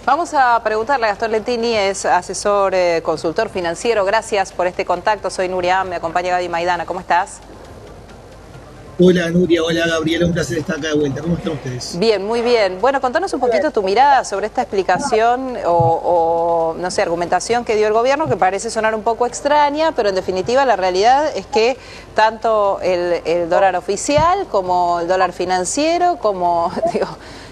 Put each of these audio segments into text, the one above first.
Vamos a preguntarle a Gastón Lentini, es asesor, consultor financiero. Gracias por este contacto. Soy Nuria, me acompaña Gaby Maidana. ¿Cómo estás? Hola Nuria, hola Gabriela, un placer estar acá de vuelta. ¿Cómo están ustedes? Bien, muy bien. Bueno, contanos un poquito tu mirada sobre esta explicación o no sé, argumentación que dio el gobierno, que parece sonar un poco extraña, pero en definitiva la realidad es que tanto el dólar oficial como el dólar financiero, como digo,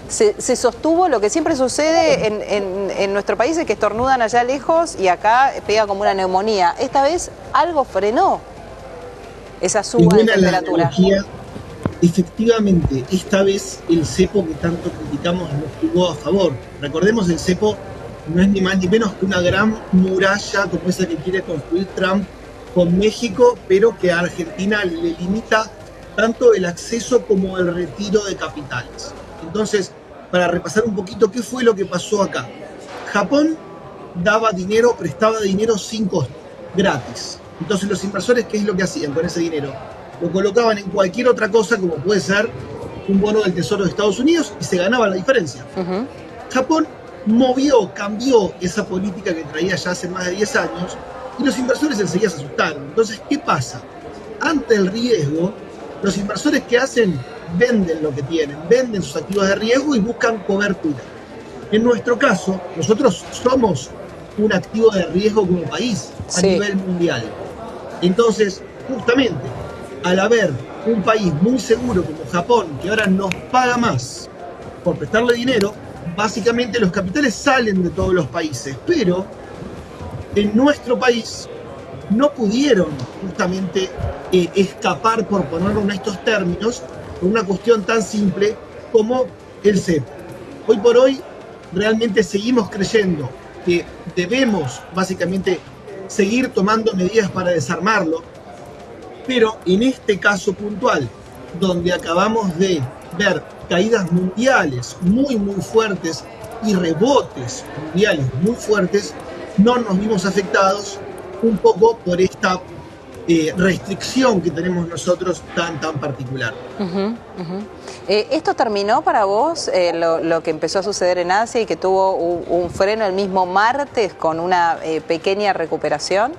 se sostuvo lo que siempre sucede en nuestro país, es que estornudan allá lejos y acá pega como una neumonía. Esta vez algo frenó esa suba de temperatura. Efectivamente, esta vez el cepo que tanto criticamos nos jugó a favor. Recordemos, el cepo no es ni más ni menos que una gran muralla como esa que quiere construir Trump con México, pero que a Argentina le limita tanto el acceso como el retiro de capitales. Entonces, para repasar un poquito qué fue lo que pasó acá. Japón daba dinero, prestaba dinero sin costo, gratis. Entonces los inversores, ¿qué es lo que hacían con ese dinero? Lo colocaban en cualquier otra cosa, como puede ser un bono del Tesoro de Estados Unidos, y se ganaba la diferencia. Japón cambió esa política que traía ya hace más de 10 años, y los inversores enseguida se asustaron. Entonces, ¿qué pasa? Ante el riesgo, los inversores, ¿qué hacen? Venden lo que tienen, venden sus activos de riesgo y buscan cobertura. En nuestro caso, nosotros somos un activo de riesgo como país a nivel mundial. Entonces, justamente, al haber un país muy seguro como Japón, que ahora nos paga más por prestarle dinero, básicamente los capitales salen de todos los países, pero en nuestro país no pudieron justamente escapar, por ponerlo en estos términos, por una cuestión tan simple como el cepo. Hoy por hoy realmente seguimos creyendo que debemos básicamente seguir tomando medidas para desarmarlo, pero en este caso puntual, donde acabamos de ver caídas mundiales muy fuertes y rebotes mundiales muy fuertes, no nos vimos afectados un poco por esta restricción que tenemos nosotros tan particular. ¿Esto terminó para vos, lo que empezó a suceder en Asia y que tuvo un freno el mismo martes con una pequeña recuperación?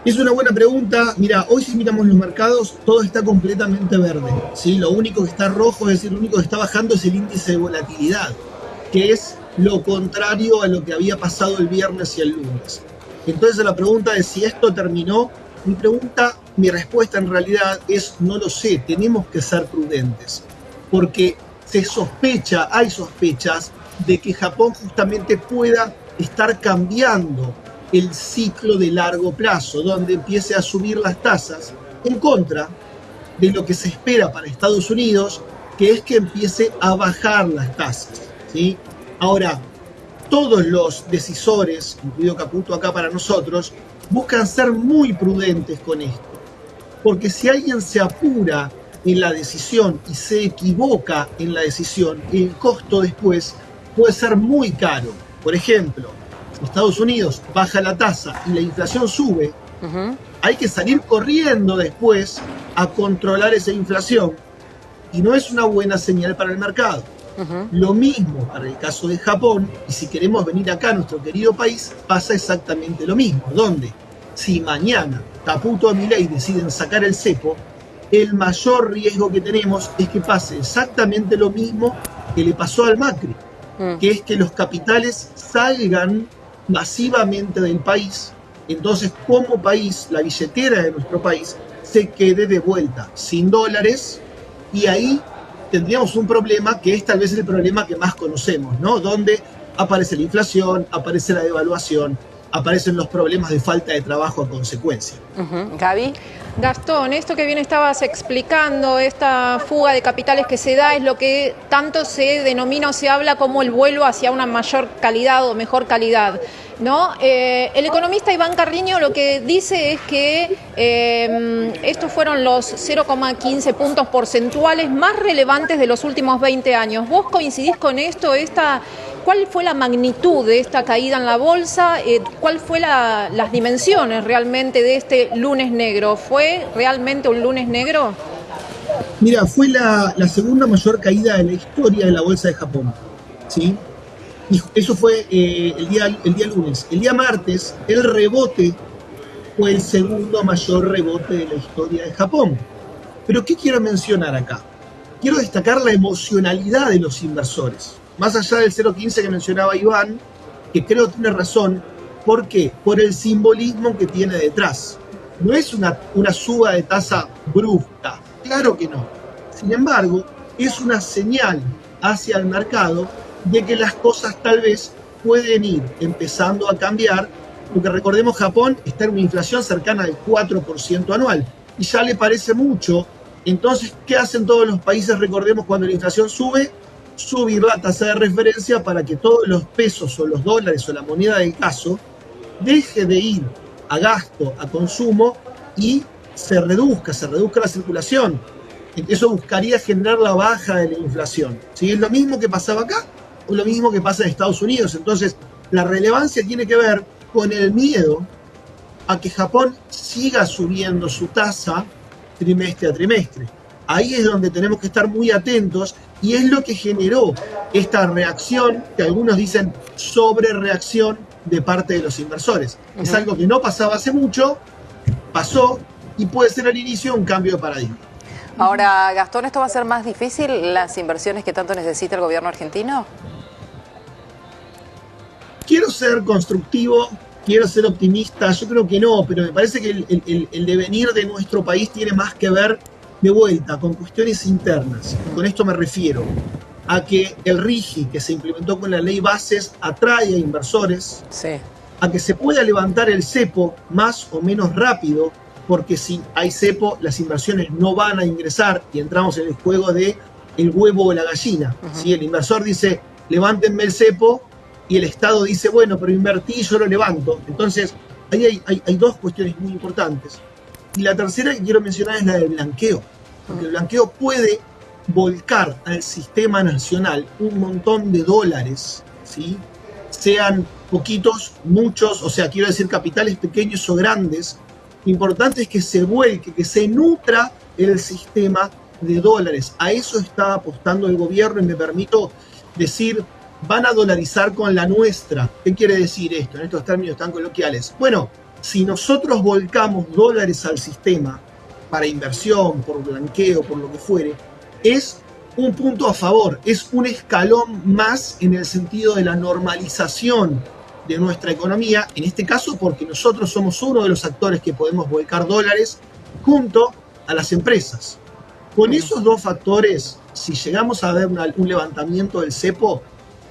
Es una buena pregunta. Mira, hoy si miramos los mercados, todo está completamente verde, ¿sí? Lo único que está rojo, es decir, lo único que está bajando es el índice de volatilidad, que es lo contrario a lo que había pasado el viernes y el lunes. Entonces, la pregunta de si esto terminó, mi respuesta en realidad es no lo sé, tenemos que ser prudentes, porque hay sospechas de que Japón justamente pueda estar cambiando el ciclo de largo plazo, donde empiece a subir las tasas en contra de lo que se espera para Estados Unidos, que es que empiece a bajar las tasas, ¿sí? Ahora, todos los decisores, incluido Caputo acá para nosotros, buscan ser muy prudentes con esto, porque si alguien se apura en la decisión y se equivoca en la decisión, el costo después puede ser muy caro. Por ejemplo, Estados Unidos baja la tasa y la inflación sube, hay que salir corriendo después a controlar esa inflación y no es una buena señal para el mercado. Lo mismo para el caso de Japón, y si queremos venir acá a nuestro querido país, pasa exactamente lo mismo, donde si mañana Caputo o Milei deciden sacar el cepo, el mayor riesgo que tenemos es que pase exactamente lo mismo que le pasó al Macri, que es que los capitales salgan masivamente del país. Entonces, como país, la billetera de nuestro país se quede de vuelta sin dólares, y ahí tendríamos un problema que es tal vez el problema que más conocemos, ¿no? Donde aparece la inflación, aparece la devaluación, aparecen los problemas de falta de trabajo a consecuencia. Gaby. Gastón, esto que bien estabas explicando, esta fuga de capitales que se da, es lo que tanto se denomina o se habla como el vuelo hacia una mayor calidad o mejor calidad, ¿no? El economista Iván Carriño lo que dice es que estos fueron los 0,15 puntos porcentuales más relevantes de los últimos 20 años. ¿Vos coincidís con esto? ¿Cuál fue la magnitud de esta caída en la bolsa? ¿Cuál fue las dimensiones realmente de este lunes negro? ¿Fue realmente un lunes negro? Mira, fue la segunda mayor caída de la historia de la bolsa de Japón, ¿sí? Y eso fue el día lunes. El día martes, el rebote fue el segundo mayor rebote de la historia de Japón. Pero ¿qué quiero mencionar acá? Quiero destacar la emocionalidad de los inversores. Más allá del 0,15 que mencionaba Iván, que creo tiene razón. ¿Por qué? Por el simbolismo que tiene detrás. No es una suba de tasa brusca, claro que no. Sin embargo, es una señal hacia el mercado de que las cosas tal vez pueden ir empezando a cambiar, porque recordemos, Japón está en una inflación cercana al 4% anual, y ya le parece mucho. Entonces, ¿qué hacen todos los países? Recordemos, cuando la inflación sube, subir la tasa de referencia para que todos los pesos o los dólares o la moneda del caso deje de ir a gasto, a consumo, y se reduzca la circulación. Eso buscaría generar la baja de la inflación. ¿Sí? Es lo mismo que pasaba acá o lo mismo que pasa en Estados Unidos. Entonces, la relevancia tiene que ver con el miedo a que Japón siga subiendo su tasa trimestre a trimestre. Ahí es donde tenemos que estar muy atentos, y es lo que generó esta reacción, que algunos dicen sobrereacción de parte de los inversores. Es algo que no pasaba hace mucho, pasó, y puede ser al inicio un cambio de paradigma. Ahora, Gastón, ¿esto va a ser más difícil las inversiones que tanto necesita el gobierno argentino? Quiero ser constructivo, quiero ser optimista, yo creo que no, pero me parece que el devenir de nuestro país tiene más que ver, de vuelta, con cuestiones internas. Con esto me refiero a que el RIGI, que se implementó con la ley Bases, atrae a inversores, sí, a que se pueda levantar el cepo más o menos rápido, porque si hay cepo, las inversiones no van a ingresar, y entramos en el juego de el huevo o la gallina. ¿Sí? El inversor dice, levántenme el cepo, y el Estado dice, bueno, pero invertí y yo lo levanto. Entonces, ahí hay dos cuestiones muy importantes. Y la tercera que quiero mencionar es la del blanqueo, porque el blanqueo puede volcar al sistema nacional un montón de dólares, ¿sí? Sean poquitos, muchos, o sea, quiero decir capitales pequeños o grandes. Lo importante es que se vuelque, que se nutra el sistema de dólares. A eso está apostando el gobierno, y me permito decir, van a dolarizar con la nuestra. ¿Qué quiere decir esto en estos términos tan coloquiales? Bueno, si nosotros volcamos dólares al sistema para inversión, por blanqueo, por lo que fuere, es un punto a favor, es un escalón más en el sentido de la normalización de nuestra economía, en este caso porque nosotros somos uno de los actores que podemos volcar dólares junto a las empresas. Con esos dos factores, si llegamos a ver un levantamiento del cepo,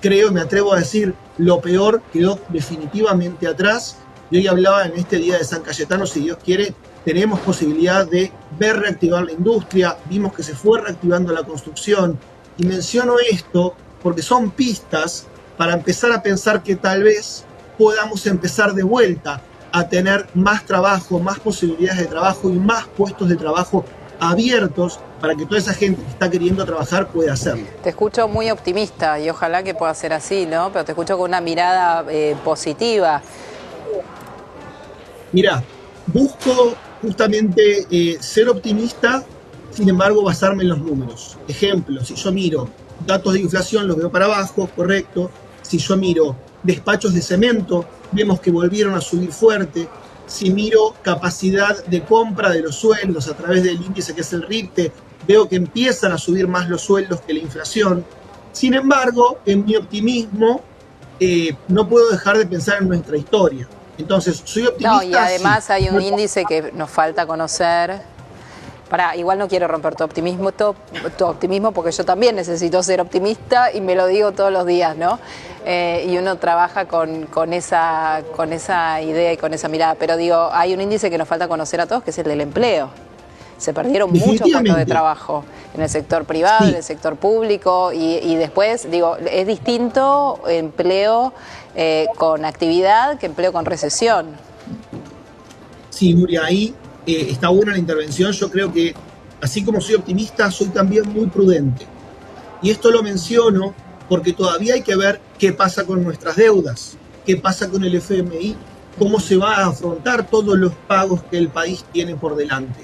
creo, me atrevo a decir, lo peor quedó definitivamente atrás. Y hoy hablaba en este día de San Cayetano, si Dios quiere, tenemos posibilidad de ver reactivar la industria. Vimos que se fue reactivando la construcción, y menciono esto porque son pistas para empezar a pensar que tal vez podamos empezar de vuelta a tener más trabajo, más posibilidades de trabajo y más puestos de trabajo abiertos para que toda esa gente que está queriendo trabajar pueda hacerlo. Te escucho muy optimista, y ojalá que pueda ser así, ¿no? Pero te escucho con una mirada positiva. Mira, busco justamente ser optimista, sin embargo basarme en los números. Ejemplo, si yo miro datos de inflación, los veo para abajo, correcto. Si yo miro despachos de cemento, vemos que volvieron a subir fuerte. Si miro capacidad de compra de los sueldos a través del índice que es el RIPTE, veo que empiezan a subir más los sueldos que la inflación. Sin embargo, en mi optimismo, no puedo dejar de pensar en nuestra historia. Entonces, soy optimista. No, y además sí. Hay un índice que nos falta conocer. Igual no quiero romper tu optimismo, porque yo también necesito ser optimista, y me lo digo todos los días, ¿no? Y uno trabaja con esa idea y con esa mirada. Pero digo, hay un índice que nos falta conocer a todos, que es el del empleo. Se perdieron muchos puestos de trabajo en el sector privado, sí, en el sector público, y después, digo, es distinto empleo con actividad que empleo con recesión. Sí, Nuria, ahí está buena la intervención. Yo creo que, así como soy optimista, soy también muy prudente. Y esto lo menciono porque todavía hay que ver qué pasa con nuestras deudas, qué pasa con el FMI, cómo se va a afrontar todos los pagos que el país tiene por delante.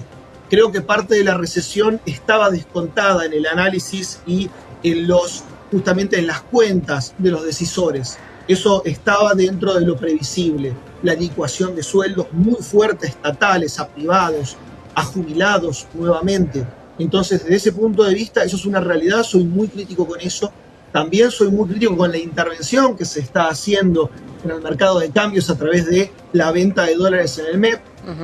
Creo que parte de la recesión estaba descontada en el análisis y en los justamente en las cuentas de los decisores. Eso estaba dentro de lo previsible. La licuación de sueldos muy fuerte, estatales, a privados, a jubilados nuevamente. Entonces, desde ese punto de vista, eso es una realidad, soy muy crítico con eso. También soy muy crítico con la intervención que se está haciendo en el mercado de cambios a través de la venta de dólares en el MEP,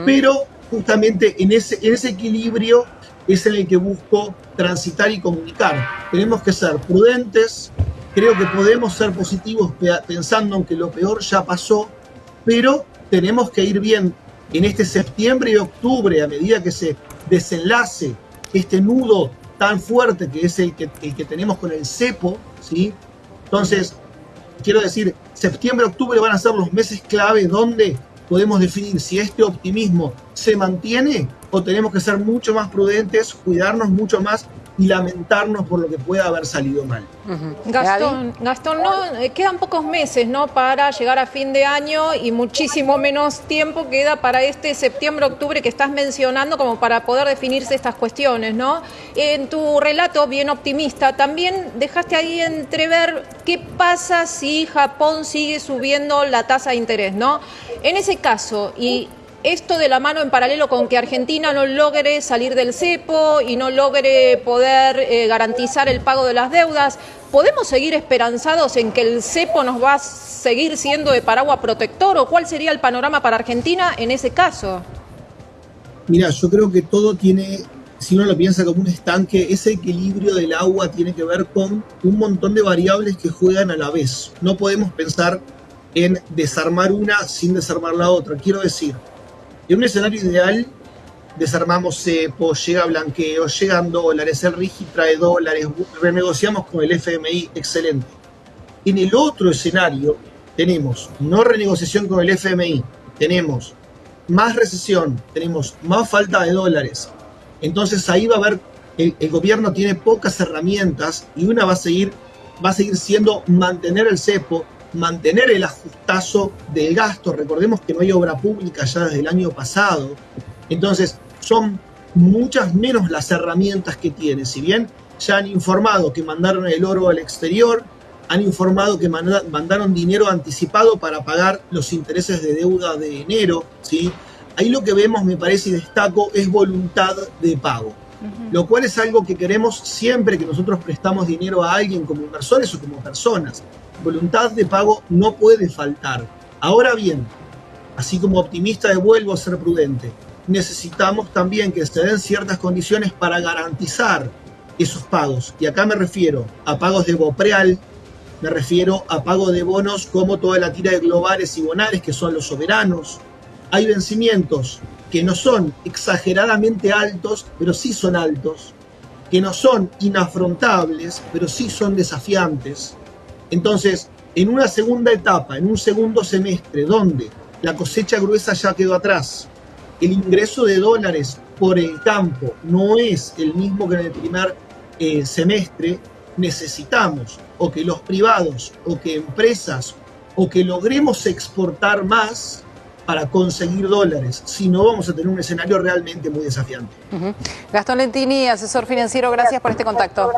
pero justamente en ese equilibrio es en el que busco transitar y comunicar. Tenemos que ser prudentes, creo que podemos ser positivos pensando en que lo peor ya pasó, pero tenemos que ir bien en este septiembre y octubre, a medida que se desenlace este nudo tan fuerte que es el que tenemos con el cepo, ¿sí? Entonces, quiero decir, septiembre, octubre van a ser los meses clave donde podemos definir si este optimismo se mantiene o tenemos que ser mucho más prudentes, cuidarnos mucho más y lamentarnos por lo que pueda haber salido mal. Gastón, no, quedan pocos meses, ¿no?, para llegar a fin de año y muchísimo menos tiempo queda para este septiembre, octubre que estás mencionando como para poder definirse estas cuestiones, ¿no? En tu relato bien optimista también dejaste ahí entrever qué pasa si Japón sigue subiendo la tasa de interés, ¿no? En ese caso, y esto de la mano en paralelo con que Argentina no logre salir del cepo y no logre poder garantizar el pago de las deudas, ¿podemos seguir esperanzados en que el cepo nos va a seguir siendo de paraguas protector o cuál sería el panorama para Argentina en ese caso? Mira, yo creo que todo tiene, si uno lo piensa como un estanque, ese equilibrio del agua tiene que ver con un montón de variables que juegan a la vez. No podemos pensar en desarmar una sin desarmar la otra. Quiero decir, en un escenario ideal, desarmamos cepo, llega blanqueo, llegan dólares, el RIGI trae dólares, renegociamos con el FMI, excelente. En el otro escenario, tenemos no renegociación con el FMI, tenemos más recesión, tenemos más falta de dólares. Entonces ahí va a haber, el gobierno tiene pocas herramientas y una va a seguir siendo mantener el cepo, mantener el ajustazo del gasto. Recordemos que no hay obra pública ya desde el año pasado. Entonces, son muchas menos las herramientas que tiene. Si bien ya han informado que mandaron el oro al exterior, han informado que mandaron dinero anticipado para pagar los intereses de deuda de enero, ¿sí? Ahí lo que vemos, me parece y destaco, es voluntad de pago. Lo cual es algo que queremos siempre que nosotros prestamos dinero a alguien como inversores o como personas. Voluntad de pago no puede faltar. Ahora bien, así como optimista vuelvo a ser prudente, necesitamos también que se den ciertas condiciones para garantizar esos pagos. Y acá me refiero a pagos de Bopreal, me refiero a pago de bonos como toda la tira de globales y bonares, que son los soberanos. Hay vencimientos que no son exageradamente altos, pero sí son altos, que no son inafrontables, pero sí son desafiantes. Entonces, en una segunda etapa, en un segundo semestre, donde la cosecha gruesa ya quedó atrás, el ingreso de dólares por el campo no es el mismo que en el primer semestre, necesitamos o que los privados, o que empresas, o que logremos exportar más para conseguir dólares, si no vamos a tener un escenario realmente muy desafiante. Gastón Lentini, asesor financiero, gracias por este contacto.